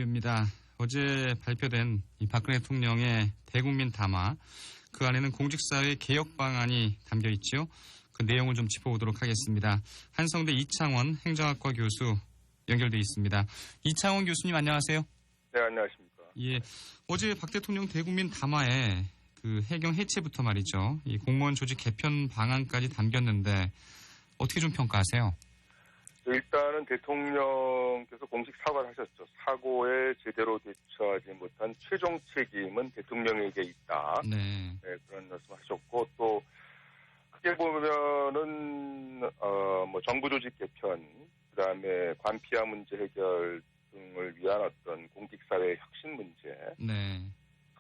인터뷰입니다. 어제 발표된 이 박근혜 대통령의 대국민 담화, 그 안에는 공직사회 개혁 방안이 담겨 있지요. 그 내용을 좀 짚어보도록 하겠습니다. 한성대 이창원 행정학과 교수 연결돼 있습니다. 이창원 교수님 안녕하세요. 네, 안녕하십니까. 예, 어제 박 대통령 대국민 담화에 그 해경 해체부터 말이죠. 이 공무원 조직 개편 방안까지 담겼는데 어떻게 좀 평가하세요? 일단은 대통령께서 공식 사과를 하셨죠. 사고에 제대로 대처하지 못한 최종 책임은 대통령에게 있다. 네. 네, 그런 말씀하셨고 또 크게 보면은 정부 조직 개편, 그다음에 관피아 문제 해결 등을 위한 어떤 공직사회 혁신 문제, 네.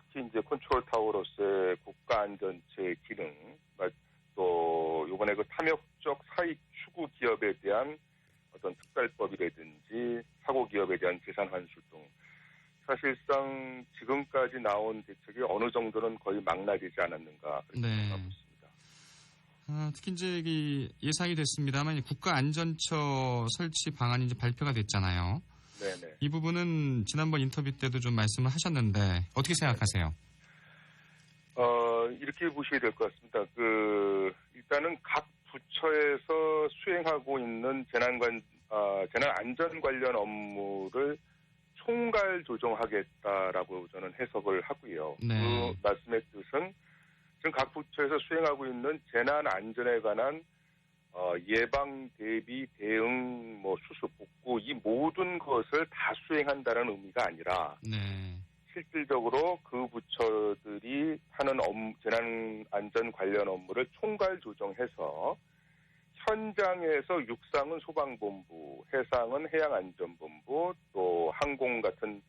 특히 이제 컨트롤 타워로서의 국가 안전체 기능, 또 이번에 그 탐욕적 사익 추구 기업에 대한 어떤 특별법이라든지 사고 기업에 대한 재산 환수 등 사실상 지금까지 나온 대책이 어느 정도는 거의 망라되지 않았는가 그렇게 생각하고 있습니다. 특히 이제 예상이 됐습니다만 국가안전처 설치 방안이 이제 발표가 됐잖아요. 네네. 이 부분은 지난번 인터뷰 때도 좀 말씀을 하셨는데 어떻게 생각하세요? 이렇게 보셔야 될 것 같습니다. 일단은 각 부처에서 수행하고 있는 재난 안전 관련 업무를 총괄 조정하겠다라고 저는 해석을 하고요. 네. 그 말씀의 뜻은 지금 각 부처에서 수행하고 있는 재난 안전에 관한 예방, 대비, 대응, 수습, 복구 이 모든 것을 다 수행한다는 의미가 아니라 네. 실질적으로 그 부처들이 하는 재난 안전 관련 업무를 총괄 조정해서 현장에서 육상은 소방본부, 해상은 해양안전본부, 또 항공 같은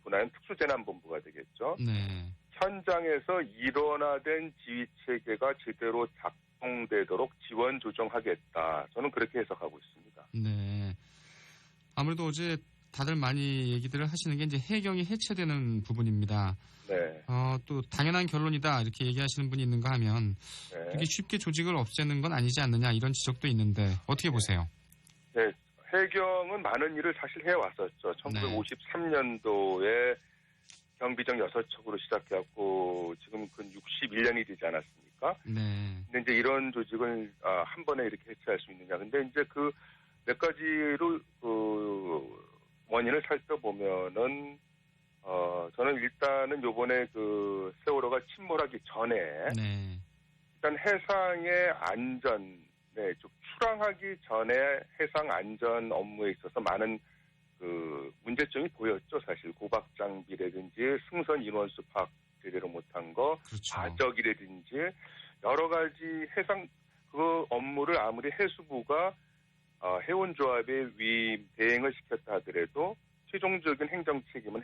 분야는 특수재난본부가 되겠죠. 네. 현장에서 일원화된 지휘체계가 제대로 작동되도록 지원 조정하겠다. 저는 그렇게 해석하고 있습니다. 네. 아무래도 어제 다들 많이 얘기들을 하시는 게 이제 해경이 해체되는 부분입니다. 네. 또 당연한 결론이다 이렇게 얘기하시는 분이 있는가 하면 네. 그렇게 쉽게 조직을 없애는 건 아니지 않느냐 이런 지적도 있는데 어떻게 보세요? 네. 해경은 많은 일을 사실 해왔었죠. 1953년도에 경비정 6척으로 시작해갖고 지금 근 61년이 되지 않았습니까? 네. 근데 이제 이런 조직을 한 번에 이렇게 해체할 수 있느냐. 근데 이제 몇 가지로 원인을 살펴보면은 저는 일단은 요번에 세월호가 침몰하기 전에 네. 일단 해상의 안전, 즉 출항하기 전에 해상 안전 업무에 있어서 많은 문제점이 보였죠. 사실 고박 장비라든지 승선 인원수 파악 제대로 못한 거, 그렇죠. 과적이라든지 여러 가지 해상 그 업무를 아무리 해수부가 해운조합에 대행을 시켰다 하더라도 최종적인 행정 책임은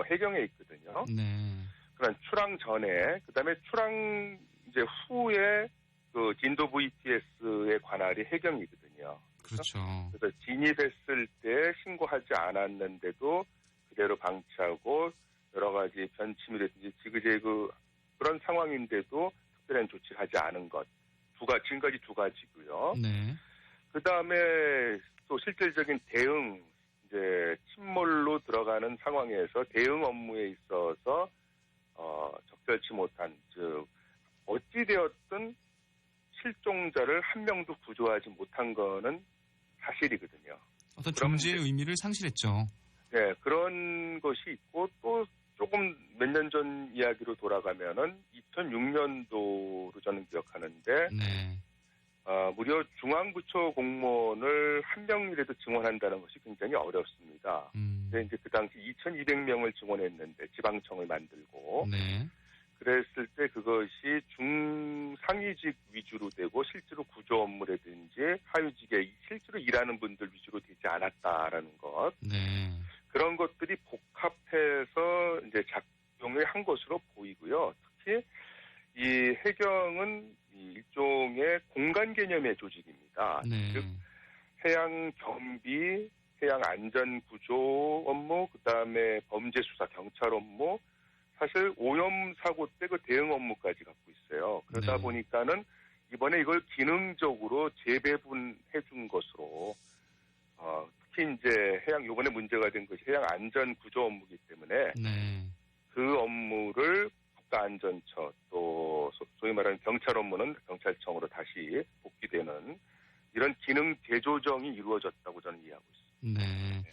해경에 있거든요. 네. 그런 출항 전에, 그다음에 출항 이제 후에 진도 VTS의 관할이 해경이거든요. 그렇죠. 그래서 진입했을 때 신고하지 않았는데도 그대로 방치하고 여러 가지 변침이라든지 지그재그 그런 상황인데도 특별한 조치를 하지 않은 것. 지금까지 두 가지고요. 네. 그 다음에 또 실질적인 대응, 이제 침몰로 들어가는 상황에서 대응 업무에 있어서 적절치 못한, 즉 어찌되었든 실종자를 한 명도 구조하지 못한 거는 사실이거든요. 어떤 존재의 의미를 상실했죠. 네, 그런 것이 있고 또 조금 몇 년 전 이야기로 돌아가면은 2006년도로 저는 기억하는데 네. 무려 중앙부처 공무원을 한 명이라도 증원한다는 것이 굉장히 어렵습니다. 근데 이제 그 당시 2,200명을 증원했는데 지방청을 만들고 네. 그랬을 때 그것이 중상위직 위주로 되고 실제로 구조 업무라든지 하위직에 실제로 일하는 분들 위주로 되지 않았다라는 것. 네. 그런 것들이 복합해서 이제 작용을 한 것으로 보이고요. 특히 이 해경은 일종의 공간 개념의 조직입니다. 네. 즉 해양 경비, 해양 안전 구조 업무, 그다음에 범죄 수사 경찰 업무, 사실 오염 사고 때 그 대응 업무까지 갖고 있어요. 그러다 네. 보니까는 이번에 이걸 기능적으로 재배분해 준 것으로 특히 이제 요번에 문제가 된 것이 해양 안전 구조 업무이기 때문에 네. 그 업무를 국가안전처 또 소위 말하는 경찰 업무는 경찰청으로 다시 복귀되는 이런 기능 재조정이 이루어졌다고 저는 이해하고 있습니다. 네.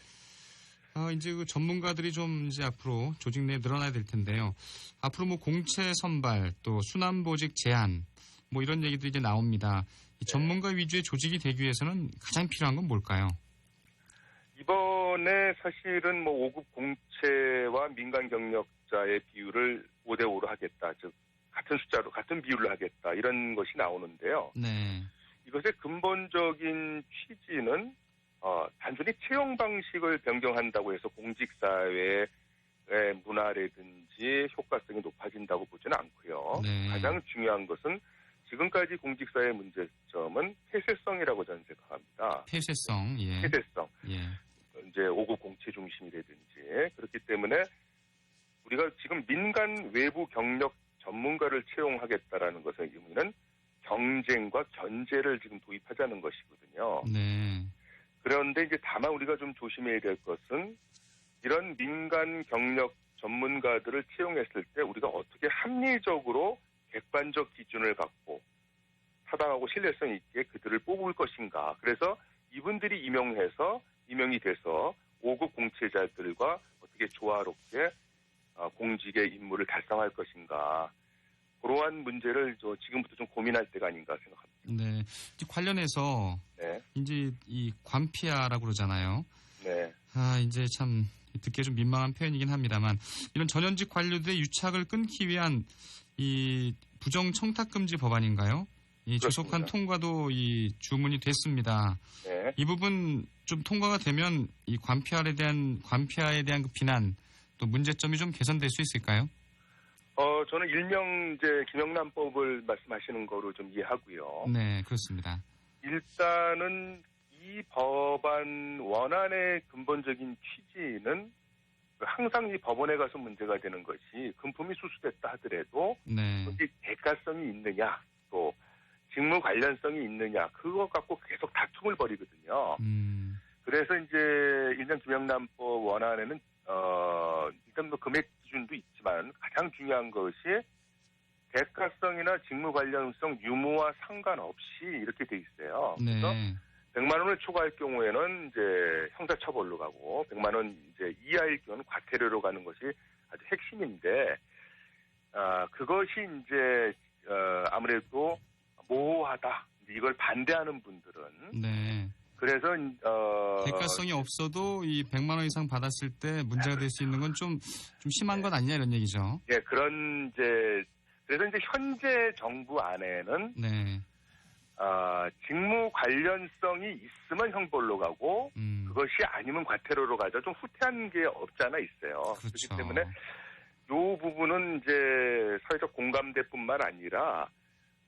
이제 그 전문가들이 좀 이제 앞으로 조직 내에 늘어나야 될 텐데요. 앞으로 뭐 공채 선발 또 순환 보직 제한 뭐 이런 얘기도 이제 나옵니다. 이 전문가 위주의 조직이 되기 위해서는 가장 필요한 건 뭘까요? 이번에 사실은 뭐 5급 공채와 민간 경력자의 비율을 5대5로 하겠다. 즉 같은 숫자로 같은 비율로 하겠다. 이런 것이 나오는데요. 네. 이것의 근본적인 취지는 단순히 채용 방식을 변경한다고 해서 공직사회의 문화라든지 효과성이 높아진다고 보지는 않고요. 네. 가장 중요한 것은 지금까지 공직사회의 문제점은 폐쇄성이라고 저는 생각합니다. 폐쇄성, 예. 폐쇄성. 예. 이제 5급 공채 중심이라든지 그렇기 때문에 우리가 지금 민간 외부 경력 전문가를 채용하겠다라는 것의 의미는 경쟁과 견제를 지금 도입하자는 것이거든요. 네. 그런데 이제 다만 우리가 좀 조심해야 될 것은 이런 민간 경력 전문가들을 채용했을 때 우리가 어떻게 합리적으로 객관적 기준을 갖고 타당하고 신뢰성 있게 그들을 뽑을 것인가. 그래서 이분들이 임명이 돼서 5급 공채자들과 어떻게 조화롭게 공직의 임무를 달성할 것인가. 그러한 문제를 지금부터 좀 고민할 때가 아닌가 생각합니다. 네. 관련해서 네. 이제 이 관피아라고 그러잖아요. 네. 이제 참 듣기에 좀 민망한 표현이긴 합니다만 이런 전현직 관료들의 유착을 끊기 위한 이 부정 청탁 금지 법안인가요? 이 조속한 통과도 이 주문이 됐습니다. 네. 이 부분 좀 통과가 되면 이 관피아에 대한 그 비난 또 문제점이 좀 개선될 수 있을까요? 저는 일명 이제 김영란법을 말씀하시는 거로 좀 이해하고요. 네, 그렇습니다. 일단은 이 법안 원안의 근본적인 취지는 항상 이 법원에 가서 문제가 되는 것이 금품이 수수됐다 하더라도 네. 그게 대가성이 있느냐 또 직무 관련성이 있느냐 그거 갖고 계속 다툼을 벌이거든요. 그래서 이제 일명 김영란법 원안에는 일단 뭐 금액 기준도 있지만 가장 중요한 것이 대가성이나 직무 관련성 유무와 상관없이 이렇게 돼 있어요. 그래서 네. 100만 원을 초과할 경우에는 이제 형사처벌로 가고 100만 원 이제 이하일 경우는 과태료로 가는 것이 아주 핵심인데 그것이 이제 아무래도 모호하다. 이걸 반대하는 분들은 네. 그래서 대가성이 없어도 이 100만 원 이상 받았을 때 문제가 될 수 있는 건 좀 심한 건 아니냐 이런 얘기죠. 예, 그런 이제 그래서 이제 현재 정부 안에는 네. 직무 관련성이 있으면 형벌로 가고 그것이 아니면 과태료로 가죠. 좀 후퇴한 게 없지 않아 있어요. 그렇죠. 그렇기 때문에 이 부분은 이제 사회적 공감대뿐만 아니라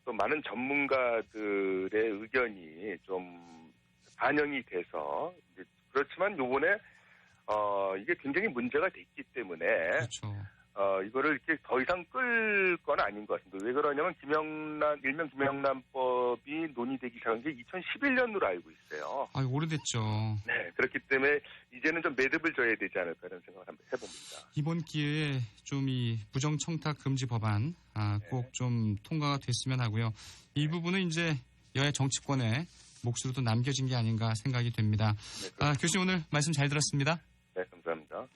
또 많은 전문가들의 의견이 좀 반영이 돼서 그렇지만 요번에 이게 굉장히 문제가 됐기 때문에 그렇죠. 이거를 이렇게 더 이상 끌 건 아닌 것 같습니다. 왜 그러냐면 일명 김영란법이 논의되기 시작한 게 2011년으로 알고 있어요. 오래됐죠. 네, 그렇기 때문에 이제는 좀 매듭을 져야 되지 않을까 이런 생각을 한번 해봅니다. 이번 기회에 좀 이 부정 청탁 금지 법안 꼭 좀 통과가 됐으면 하고요. 이 부분은 이제 여야 정치권의 몫으로도 남겨진 게 아닌가 생각이 됩니다. 네, 교수님 오늘 말씀 잘 들었습니다. 네, 감사합니다.